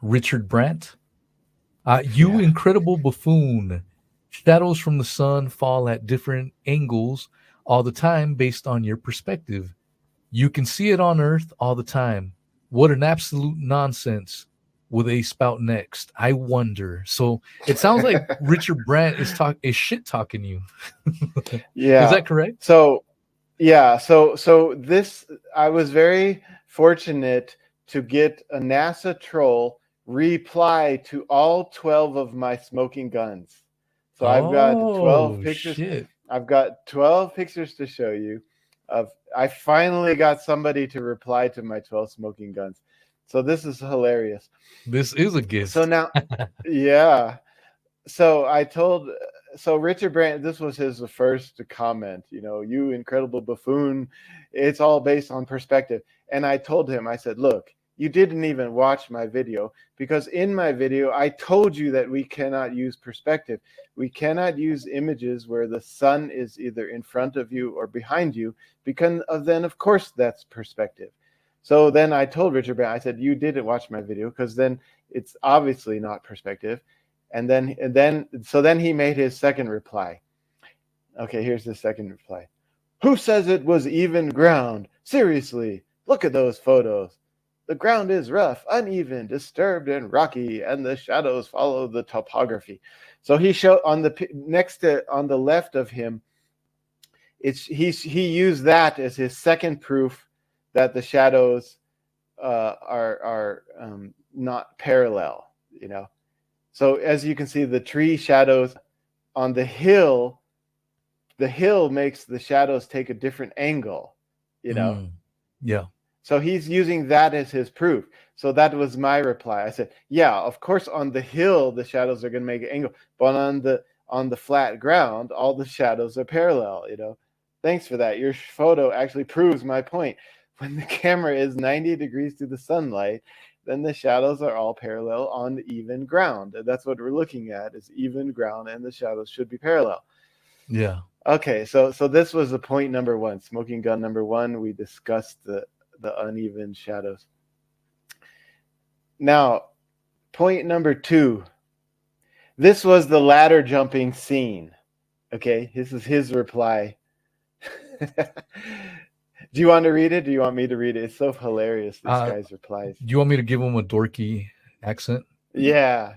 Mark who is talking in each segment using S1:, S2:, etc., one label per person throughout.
S1: Richard Brandt. You
S2: Yeah.
S1: incredible buffoon. Shadows from the sun fall at different angles all the time based on your perspective. You can see it on Earth all the time. What an absolute nonsense. Will they spout next? I wonder. So it sounds like Richard Brandt is shit talking you. Is
S2: Yeah.
S1: that correct?
S2: So yeah, so this I was very fortunate to get a NASA troll reply to all 12 of my smoking guns. So I've got 12
S1: Oh
S2: pictures.
S1: shit.
S2: I've got 12 pictures to show you of I finally got somebody to reply to my 12 smoking guns. So this is hilarious.
S1: This is a
S2: So
S1: gift.
S2: now yeah, so I told so Richard Brandt, this was his first comment, you incredible buffoon. It's all based on perspective. And I told him, I said, look, you didn't even watch my video because in my video, I told you that we cannot use perspective. We cannot use images where the sun is either in front of you or behind you because then, of course, that's perspective. So then I told Richard Brandt, I said, you didn't watch my video because then it's obviously not perspective. So then he made his second reply. Okay, here's the second reply. Who says it was even ground? Seriously, look at those photos. The ground is rough, uneven, disturbed, and rocky, and the shadows follow the topography. So he showed on the left of him. He used that as his second proof that the shadows are not parallel. So as you can see, the tree shadows on the hill makes the shadows take a different angle,
S1: Yeah.
S2: So he's using that as his proof. So that was my reply. I said, yeah, of course on the hill the shadows are going to make an angle, but on the flat ground all the shadows are parallel, Thanks for that. Your photo actually proves my point. When the camera is 90 degrees to the sunlight, then the shadows are all parallel on even ground. And that's what we're looking at is even ground, and the shadows should be parallel.
S1: Yeah.
S2: Okay, so this was the point number one, smoking gun number one. We discussed the uneven shadows. Now, point number two. This was the ladder jumping scene. Okay, this is his reply. Do you want to read it? Do you want me to read it? It's so hilarious, this guy's replies.
S1: Do you want me to give him a dorky accent?
S2: Yeah.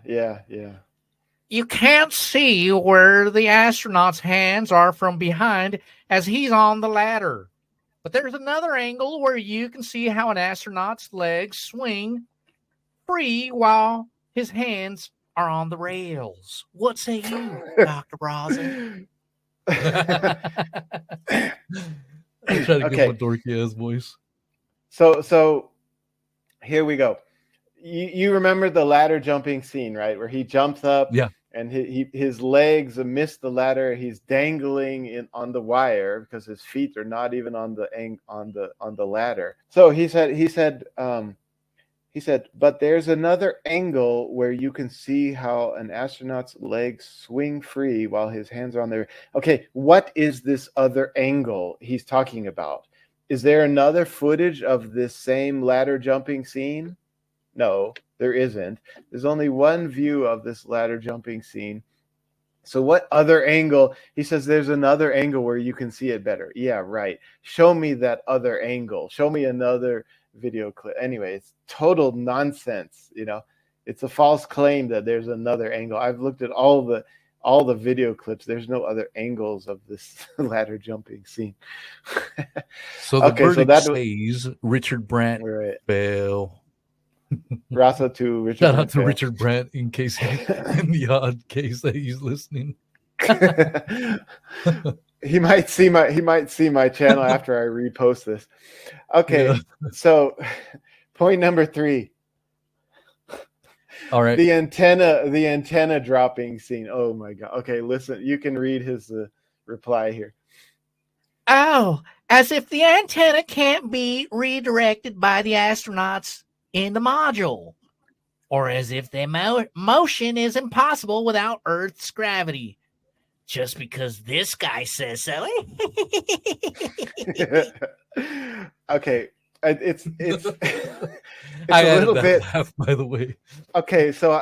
S3: You can't see where the astronaut's hands are from behind as he's on the ladder. But there's another angle where you can see how an astronaut's legs swing free while his hands are on the rails. What say you, Dr. Brazil?
S1: I try to give him a dorky ass voice.
S2: So here we go. You remember the ladder jumping scene, right? Where he jumps up,
S1: yeah,
S2: and his legs miss the ladder. He's dangling on the wire because his feet are not even on the ladder. So he said, but there's another angle where you can see how an astronaut's legs swing free while his hands are on there. Okay, what is this other angle he's talking about? Is there another footage of this same ladder jumping scene? No, there isn't. There's only one view of this ladder jumping scene. So what other angle? He says there's another angle where you can see it better. Yeah, right. Show me that other angle. Show me another video clip. Anyway, it's total nonsense. It's a false claim that there's another angle. I've looked at all the video clips. There's no other angles of this ladder jumping scene.
S1: So the verdict says Richard Brandt fell.
S2: Rasa to Richard.
S1: Shout out to Richard Brandt in the odd case that he's listening.
S2: He might see my channel after I repost this. Okay, yeah. So point number 3.
S1: All right.
S2: The antenna dropping scene. Oh my God. Okay, listen. You can read his reply here.
S3: Oh, as if the antenna can't be redirected by the astronauts in the module, or as if their motion is impossible without Earth's gravity. Just because this guy says so.
S2: Okay, it's it's
S1: I
S2: a
S1: added
S2: little
S1: that
S2: bit
S1: laugh, by the way.
S2: okay. So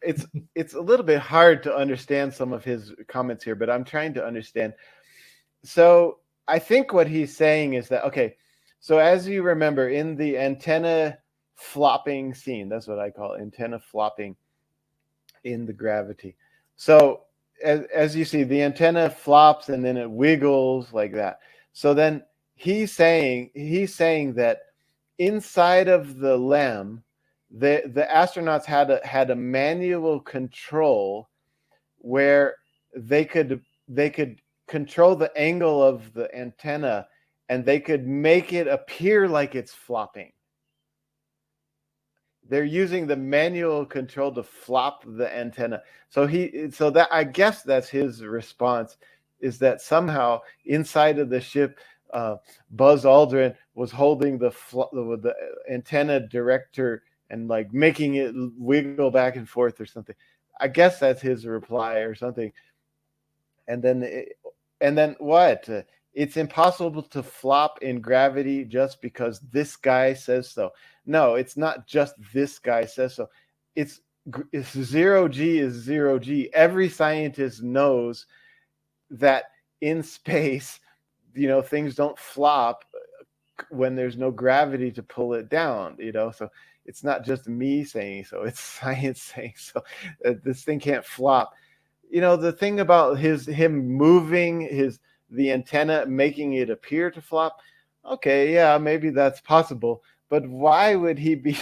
S2: it's a little bit hard to understand some of his comments here, but I'm trying to understand. So I think what he's saying is that okay. So as you remember in the antenna flopping scene, that's what I call it, antenna flopping in the gravity. So as you see, the antenna flops and then it wiggles like that. So then he's saying that inside of the LEM, the astronauts had a manual control where they could control the angle of the antenna and they could make it appear like it's flopping. They're using the manual control to flop the antenna. So that I guess that's his response, is that somehow inside of the ship, Buzz Aldrin was holding the antenna director and like making it wiggle back and forth or something. I guess that's his reply or something. And then what? It's impossible to flop in gravity just because this guy says so. No, it's not just this guy says so. It's zero G is zero G. Every scientist knows that in space, things don't flop when there's no gravity to pull it down, So it's not just me saying so, it's science saying so. This thing can't flop. The thing about him moving the antenna, making it appear to flop, okay, yeah, maybe that's possible. But why would he be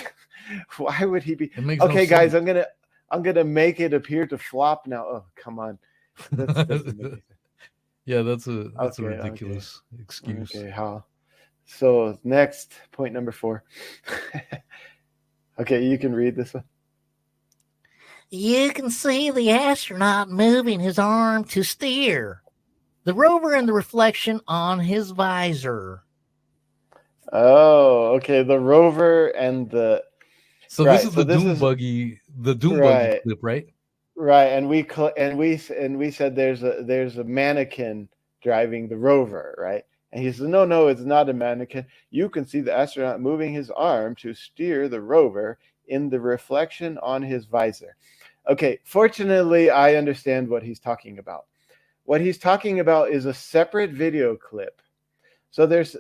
S1: It makes
S2: okay,
S1: no
S2: guys,
S1: sense.
S2: I'm gonna make it appear to flop now. Oh, come on. That doesn't make any sense.
S1: Yeah, that's a
S2: Okay, okay.
S1: ridiculous excuse.
S2: Okay, how? So next, point number 4. Okay, you can read this one.
S3: You can see the astronaut moving his arm to steer the rover and the reflection on his visor.
S2: Oh, okay. The rover and the
S1: So this
S2: right.
S1: is
S2: So this is
S1: the Doom Buggy
S2: right,
S1: clip, right?
S2: right. And we said there's a mannequin driving the rover, right? And he says, no, it's not a mannequin. You can see the astronaut moving his arm to steer the rover in the reflection on his visor. Okay, fortunately, I understand what he's talking about. What he's talking about is a separate video clip. So there's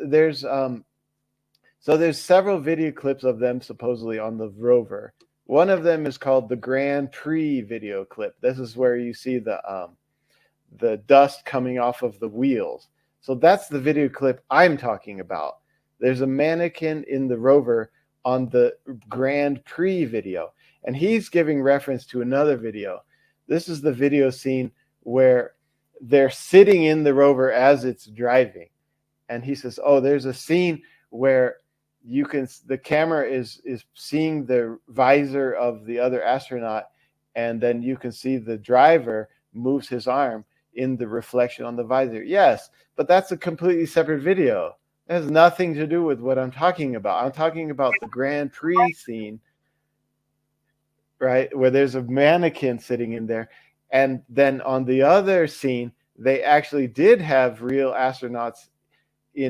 S2: several video clips of them supposedly on the rover. One of them is called the Grand Prix video clip. This is where you see the dust coming off of the wheels. So that's the video clip I'm talking about. There's a mannequin in the rover on the Grand Prix video, and he's giving reference to another video. This is the video scene where they're sitting in the rover as it's driving. And he says, oh, there's a scene where the camera is seeing the visor of the other astronaut, and then you can see the driver moves his arm in the reflection on the visor. Yes, but that's a completely separate video. It has nothing to do with what I'm talking about. I'm talking about the Grand Prix scene, right, where there's a mannequin sitting in there. And then on the other scene, they actually did have real astronauts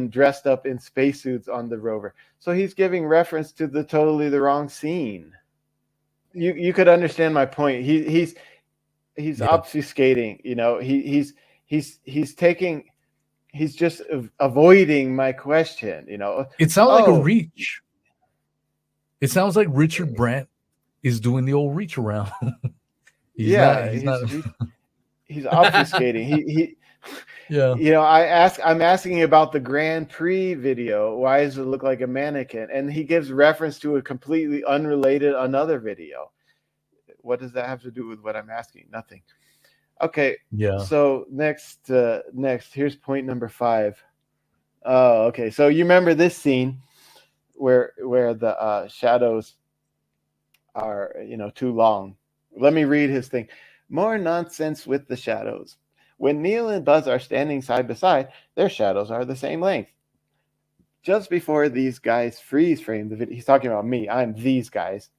S2: dressed up in spacesuits on the rover. So he's giving reference to the totally the wrong scene. You could understand my point. He's obfuscating. He's just avoiding my question.
S1: It sounds like a reach. It sounds like Richard Brandt is doing the old reach around. He's
S2: obfuscating. he
S1: Yeah.
S2: I'm asking about the Grand Prix video. Why does it look like a mannequin? And he gives reference to a completely unrelated another video. What does that have to do with what I'm asking? Nothing. Okay.
S1: Yeah.
S2: So next, here's point number 5. Oh, okay. So you remember this scene where the shadows are too long. Let me read his thing. More nonsense with the shadows. When Neil and Buzz are standing side by side, their shadows are the same length. Just before these guys freeze frame the video, he's talking about me. I'm these guys.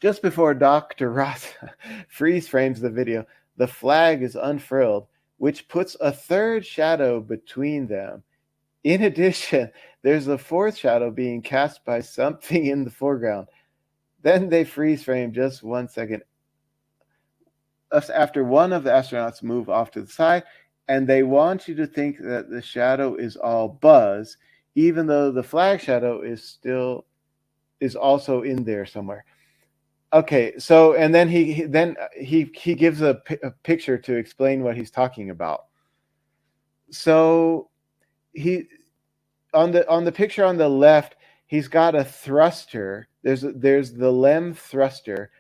S2: Just before Dr. Ross freeze frames the video, the flag is unfurled, which puts a third shadow between them. In addition, There's a fourth shadow being cast by something in the foreground. Then they freeze frame just 1 second after one of the astronauts move off to the side, and they want you to think that the shadow is all Buzz, even though the flag shadow is also in there somewhere. Okay, so and then he gives a picture to explain what he's talking about. So he on the picture on the left, he's got a thruster. There's the LEM thruster,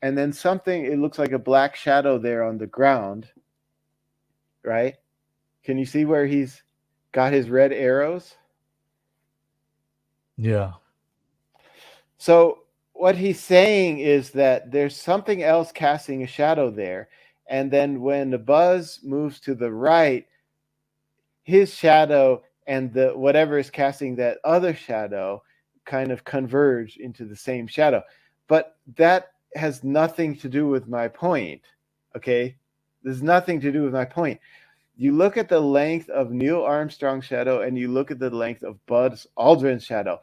S2: and then something, it looks like a black shadow there on the ground, right? Can you see where he's got his red arrows?
S1: Yeah.
S2: So what he's saying is that there's something else casting a shadow there, and then when the Buzz moves to the right, his shadow and the whatever is casting that other shadow kind of converge into the same shadow. But that has nothing to do with my point. Okay? There's nothing to do with my point. You look at the length of Neil Armstrong's shadow and you look at the length of Buzz Aldrin's shadow.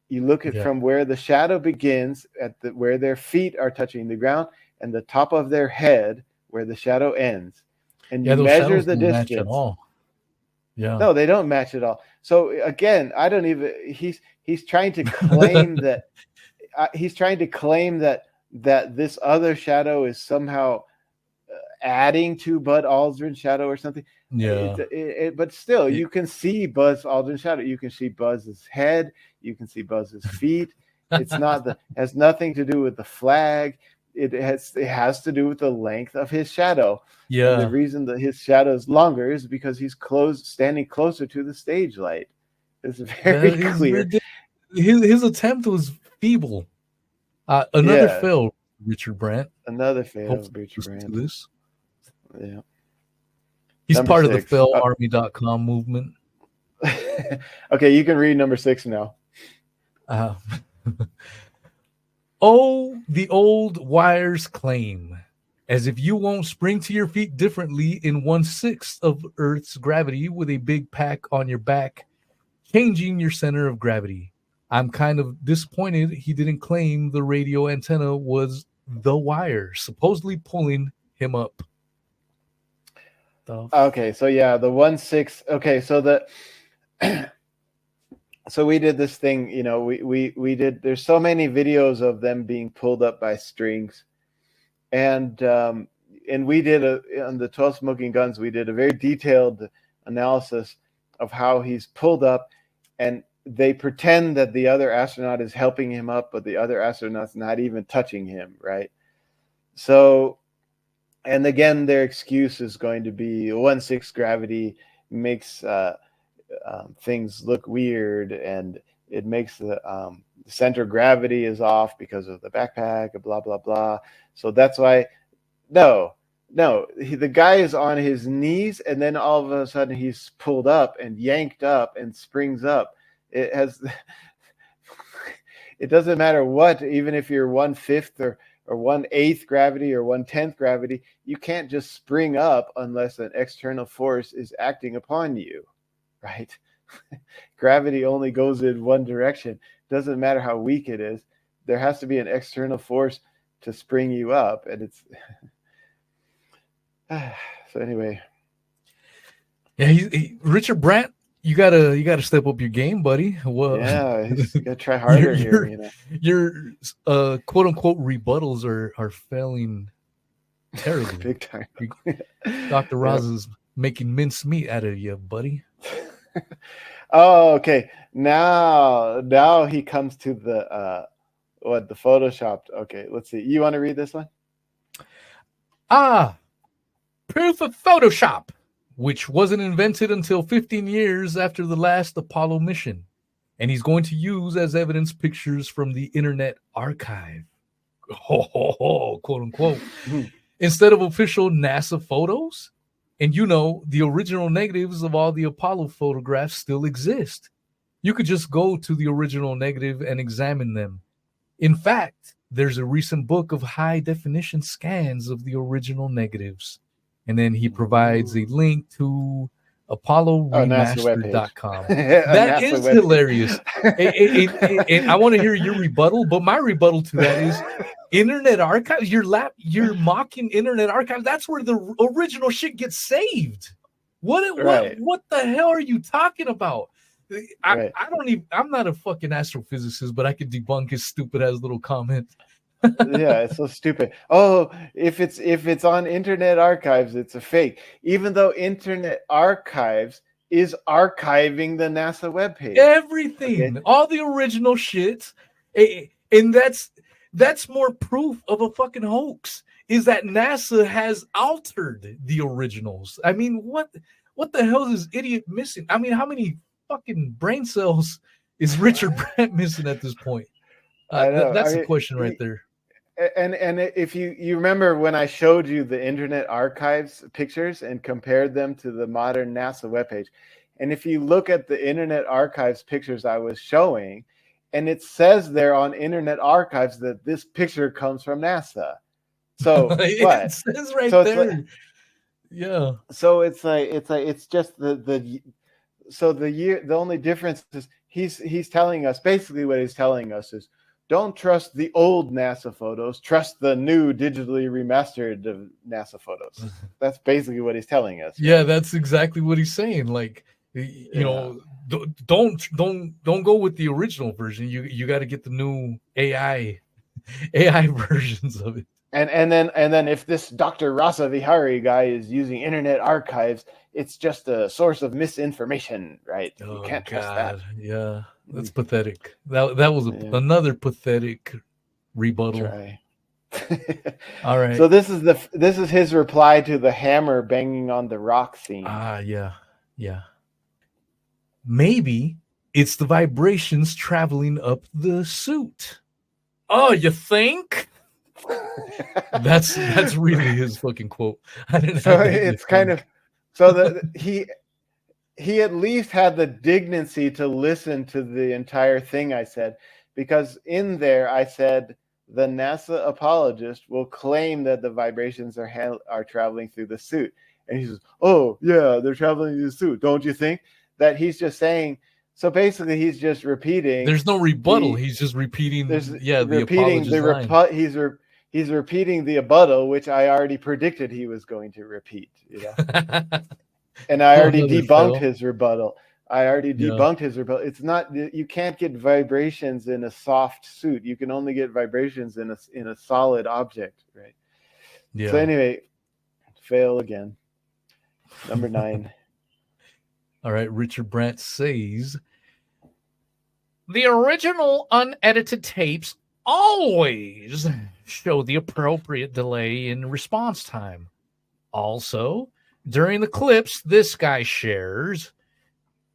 S2: You look at from where the shadow begins where their feet are touching the ground and the top of their head where the shadow ends. And you measure the distance.
S1: Match at all. Yeah.
S2: No, they don't match at all. So again, I don't even. He's trying to claim that that this other shadow is somehow adding to Buzz Aldrin's shadow or something.
S1: Yeah.
S2: But still, you can see Buzz Aldrin's shadow. You can see Buzz's head. You can see Buzz's feet. It's not has nothing to do with the flag. It has to do with the length of his shadow.
S1: Yeah.
S2: And the reason that his shadow is longer is because he's standing closer to the stage light. It's very clear.
S1: His attempt was feeble. Another fail, Richard Brandt.
S2: Another fail, Richard Brandt.
S1: This.
S2: Yeah.
S1: He's part of the failarmy.com movement.
S2: Okay, you can read number 6 now.
S1: Oh, the old wires claim, as if you won't spring to your feet differently in 1/6 of Earth's gravity with a big pack on your back, changing your center of gravity. I'm kind of disappointed he didn't claim the radio antenna was the wire, supposedly pulling him up.
S2: Okay, so yeah, the 1/6. Okay, so so we did this thing, we did, there's so many videos of them being pulled up by strings. And we did on the 12 Smoking Guns, we did a very detailed analysis of how he's pulled up, and they pretend that the other astronaut is helping him up, but the other astronaut's not even touching him, right? So, and again, their excuse is going to be 1/6 gravity makes things look weird, and it makes the center of gravity is off because of the backpack, blah, blah, blah. So that's why, no, the guy is on his knees, and then all of a sudden he's pulled up and yanked up and springs up. It doesn't matter what, even if you're 1/5 or 1/8 gravity or 1/10 gravity, you can't just spring up unless an external force is acting upon you, right? Gravity only goes in one direction. Doesn't matter how weak it is. There has to be an external force to spring you up, and it's so anyway.
S1: Yeah, Richard Brandt, you gotta step up your game, buddy. Well,
S2: yeah, you gotta try harder here.
S1: Your quote unquote rebuttals are failing terribly.
S2: Big time.
S1: Dr. Roz is making mincemeat out of you, buddy.
S2: Oh, okay. Now he comes to the the photoshopped. Okay, let's see. You want to read this one?
S1: Proof of Photoshop, which wasn't invented until 15 years after the last Apollo mission. And he's going to use as evidence pictures from the Internet Archive. Quote unquote. Instead of official NASA photos. And the original negatives of all the Apollo photographs still exist. You could just go to the original negative and examine them. In fact, there's a recent book of high-definition scans of the original negatives. And then he provides a link to
S2: NASA webpage.
S1: ApolloRemastered.com.
S2: A
S1: That
S2: NASA
S1: is
S2: webpage.
S1: hilarious. And I want to hear your rebuttal, but my rebuttal to that is Internet Archives. You're mocking Internet Archives. That's where the original shit gets saved.
S2: Right.
S1: What the hell are you talking about?
S2: Right.
S1: I don't even. I'm not a fucking astrophysicist, but I could debunk his stupid ass little comment.
S2: Yeah, it's so stupid. Oh, if it's on Internet Archives, it's a fake. Even though Internet Archives is archiving the NASA webpage.
S1: Everything, all the original shit, and that's more proof of a fucking hoax. Is that NASA has altered the originals? I mean, what the hell is this idiot missing? I mean, how many fucking brain cells is Richard Brandt missing at this point?
S2: I know.
S1: That's the question right there.
S2: And if you remember when I showed you the Internet Archives pictures and compared them to the modern NASA webpage, and if you look at the Internet Archives pictures I was showing, and it says there on Internet Archives that this picture comes from NASA. So what?
S1: It says right
S2: so
S1: there.
S2: Like,
S1: yeah.
S2: So it's just the only difference is he's telling us, basically what he's telling us is, don't trust the old NASA photos, trust the new digitally remastered NASA photos. That's basically what he's telling us.
S1: Yeah, that's exactly what he's saying. Like, you know, don't go with the original version. You got to get the new AI versions of it.
S2: And then if this Dr. Rasa Vihari guy is using Internet Archives, it's just a source of misinformation, right? You can't trust that.
S1: Yeah, that's pathetic. That was another pathetic rebuttal. All right.
S2: So this is his reply to the hammer banging on the rock scene.
S1: Yeah. Maybe it's the vibrations traveling up the suit. Oh, you think? That's really his fucking quote. I didn't.
S2: So it's kind of so he at least had the dignity to listen to the entire thing I said, because in there I said the NASA apologist will claim that the vibrations are traveling through the suit, and he says, "Oh yeah, they're traveling through the suit, don't you think?" That he's just saying. So basically, he's just repeating.
S1: There's no rebuttal. He's just repeating.
S2: He's repeating the rebuttal, which I already predicted he was going to repeat. You know, and I already debunked his rebuttal. It's not, you can't get vibrations in a soft suit. You can only get vibrations in a solid object, right? Yeah. So anyway, fail again. Number 9.
S1: All right, Richard Brandt says
S3: the original unedited tapes always show the appropriate delay in response time. Also, during the clips this guy shares,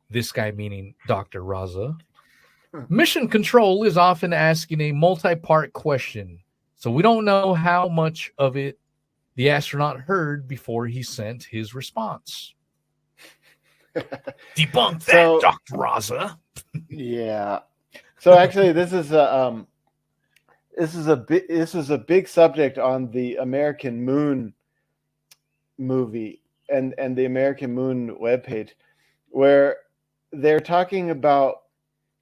S3: this guy meaning Dr. Raza, Mission Control is often asking a multi-part question, so we don't know how much of it the astronaut heard before he sent his response. Debunk that, Dr. Raza.
S2: Yeah. So actually, this is a big subject on the American Moon movie and the American Moon webpage, where they're talking about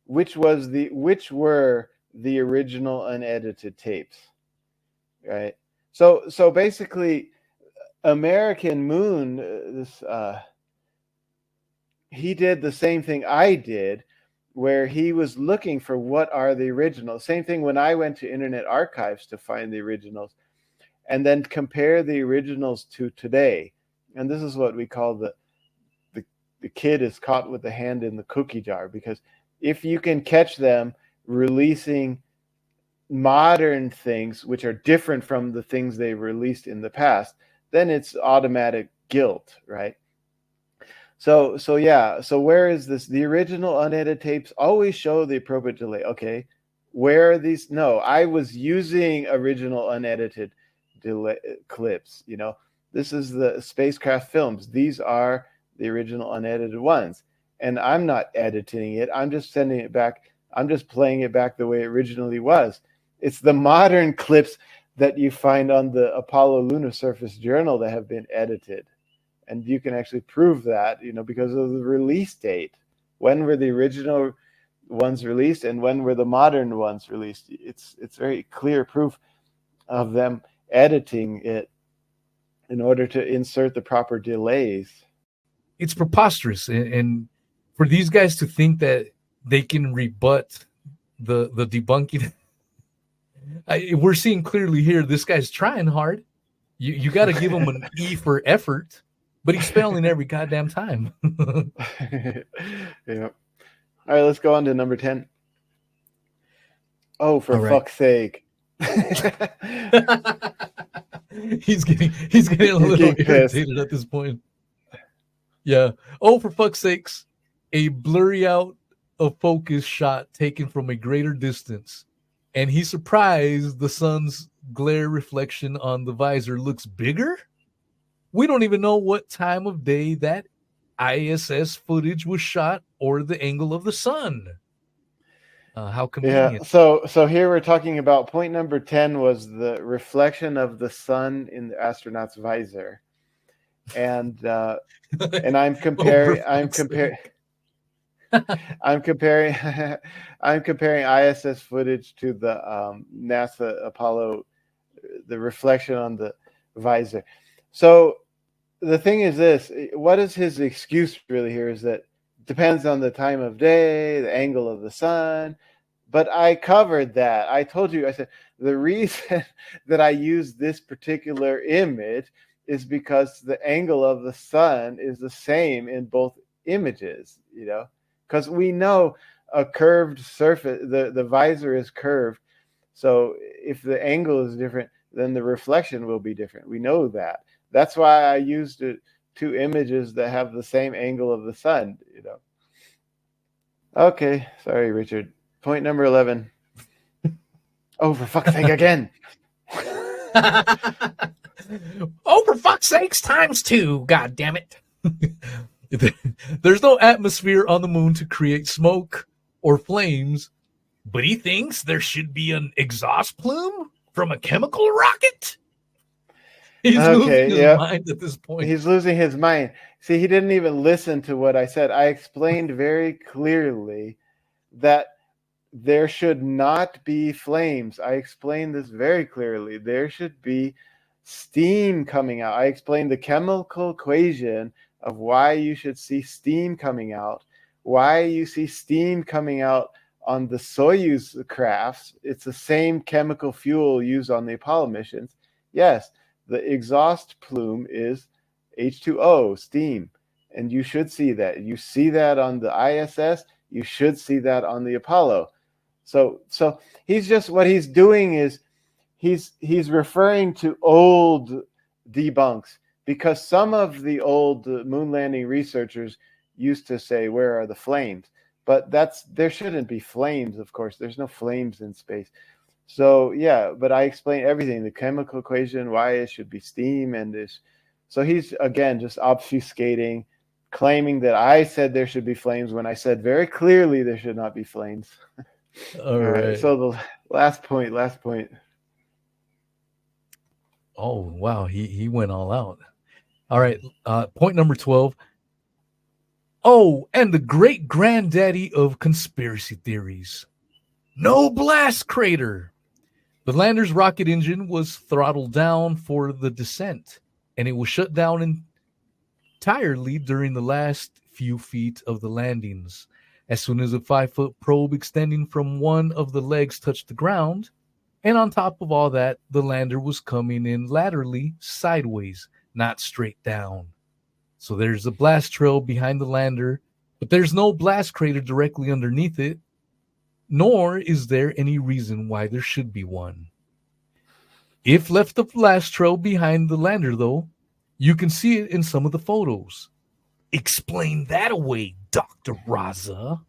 S2: which were the original unedited tapes, right? So basically, American Moon, he did the same thing I did, where he was looking for what are the originals. Same thing when I went to Internet Archives to find the originals, and then compare the originals to today. And this is what we call the kid is caught with the hand in the cookie jar, because if you can catch them releasing modern things which are different from the things they released in the past, then it's automatic guilt, right? So where is this? The original unedited tapes always show the appropriate delay. Okay, where are these? No, I was using original unedited clips. You know, this is the spacecraft films. These are the original unedited ones, and I'm not editing it. I'm just sending it back. I'm just playing it back the way it originally was. It's the modern clips that you find on the Apollo Lunar Surface Journal that have been edited And you can actually prove that, because of the release date. When were the original ones released and when were the modern ones released? It's very clear proof of them editing it in order to insert the proper delays.
S1: It's preposterous. And for these guys to think that they can rebut the debunking, we're seeing clearly here this guy's trying hard. You got to give him an E for effort, but he's failing every goddamn time.
S2: Yeah. All right, let's go on to number 10. Oh, for fuck's sake.
S1: He's getting a little irritated at this point. Yeah. Oh, for fuck's sakes. A blurry out of focus shot taken from a greater distance. And he's surprised the sun's glare reflection on the visor looks bigger? We don't even know what time of day that ISS footage was shot or the angle of the sun. How convenient.
S2: Yeah, so here we're talking about point number 10 was the reflection of the sun in the astronaut's visor. And I'm comparing ISS footage to the NASA Apollo, the reflection on the visor. So the thing is this, what is his excuse really here is that depends on the time of day, the angle of the sun. But I covered that. I told you, I said, the reason that I use this particular image is because the angle of the sun is the same in both images, because we know a curved surface, the visor is curved. So if the angle is different, then the reflection will be different. We know that. That's why I used two images that have the same angle of the sun, Okay, sorry, Richard. Point number 11. Oh, for fuck's sake, again.
S3: Oh, for fuck's sakes, times 2. God damn it.
S1: There's no atmosphere on the moon to create smoke or flames, but he thinks there should be an exhaust plume from a chemical rocket. He's losing his mind at this point.
S2: He's losing his mind. See, he didn't even listen to what I said. I explained very clearly that there should not be flames. I explained this very clearly. There should be steam coming out. I explained the chemical equation of why you should see steam coming out, why you see steam coming out on the Soyuz crafts. It's the same chemical fuel used on the Apollo missions. Yes, the exhaust plume is H2O, steam, and you should see that. You see that on the ISS. You should see that on the Apollo. So he's just, what he's doing is he's referring to old debunks, because some of the old moon landing researchers used to say, where are the flames? But there shouldn't be flames, of course. There's no flames in space. So yeah, but I explained everything, the chemical equation, why it should be steam, and this. So he's, again, just obfuscating, claiming that I said there should be flames when I said very clearly there should not be flames.
S1: All right.
S2: So the last point.
S1: Oh, wow. He went all out. All right. Point number 12. Oh, and the great granddaddy of conspiracy theories. No blast crater. The lander's rocket engine was throttled down for the descent, and it was shut down entirely during the last few feet of the landings. As soon as a 5-foot probe extending from one of the legs touched the ground, and on top of all that, the lander was coming in laterally sideways, not straight down. So there's a blast trail behind the lander, but there's no blast crater directly underneath it, nor is there any reason why there should be one. If left the blast trail behind the lander, though, you can see it in some of the photos. Explain that away, Dr. Raza.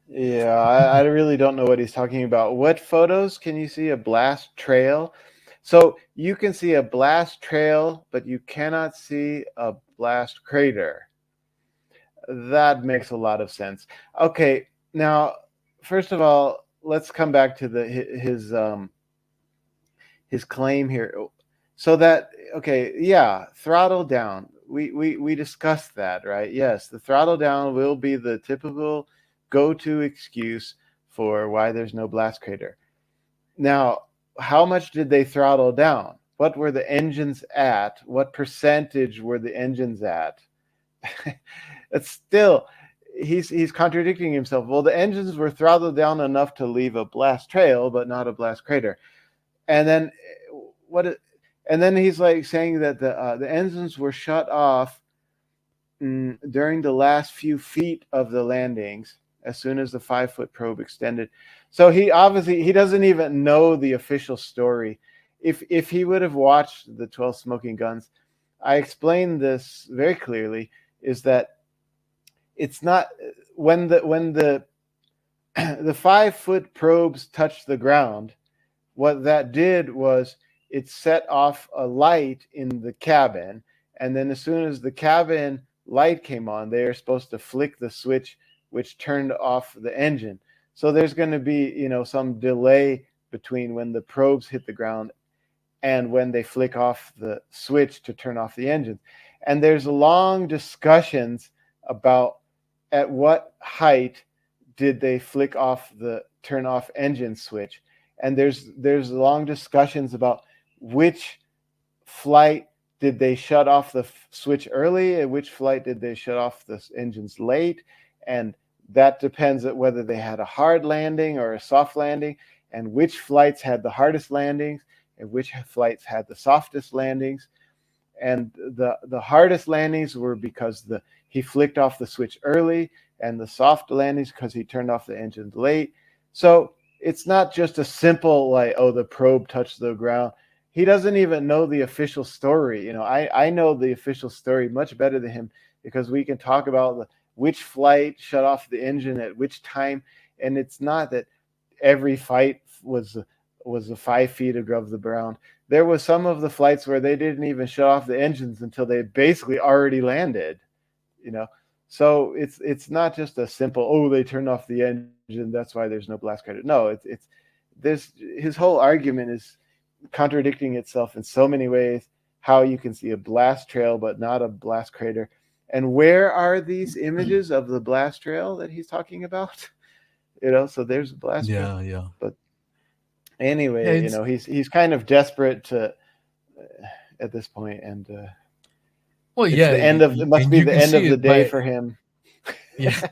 S2: Yeah, I really don't know what he's talking about. What photos can you see a blast trail? So you can see a blast trail, but you cannot see a blast crater. That makes a lot of sense. Okay, now, first of all, let's come back to his claim here. So that, okay, yeah, throttle down. We discussed that, right? Yes, the throttle down will be the typical go-to excuse for why there's no blast crater. Now, how much did they throttle down? What were the engines at? What percentage were the engines at? It's still, he's contradicting himself. Well, the engines were throttled down enough to leave a blast trail, but not a blast crater. And then what? And then he's like saying that the engines were shut off during the last few feet of the landings, as soon as the 5-foot probe extended. So he obviously he doesn't even know the official story. If he would have watched the 12 Smoking Guns, I explained this very clearly. Is that it's not when the the 5-foot probes touched the ground. What that did was it set off a light in the cabin, and then as soon as the cabin light came on, they are supposed to flick the switch, which turned off the engine. So there's going to be, some delay between when the probes hit the ground and when they flick off the switch to turn off the engine. And there's long discussions about at what height did they flick off the turn off engine switch. And there's long discussions about which flight did they shut off the switch early and which flight did they shut off the engines late. And that depends on whether they had a hard landing or a soft landing, and which flights had the hardest landings and which flights had the softest landings. And the hardest landings were because he flicked off the switch early, and the soft landings because he turned off the engines late. So it's not just a simple like, oh, the probe touched the ground. He doesn't even know the official story. I know the official story much better than him, because we can talk about which flight shut off the engine at which time. And it's not that every flight was 5 feet above the ground. There was some of the flights where they didn't even shut off the engines until they basically already landed, So it's not just a simple, oh, they turned off the engine, that's why there's no blast crater. No, it's his whole argument is contradicting itself in so many ways. How you can see a blast trail but not a blast crater. And where are these images of the blast trail that he's talking about? So there's a blast trail.
S1: Yeah.
S2: But anyway, he's kind of desperate to at this point, and
S1: well,
S2: it's
S1: yeah,
S2: the end of it must
S1: and
S2: be
S1: you
S2: the
S1: can
S2: end of
S1: see
S2: the
S1: it
S2: day
S1: by
S2: for him.
S1: yeah.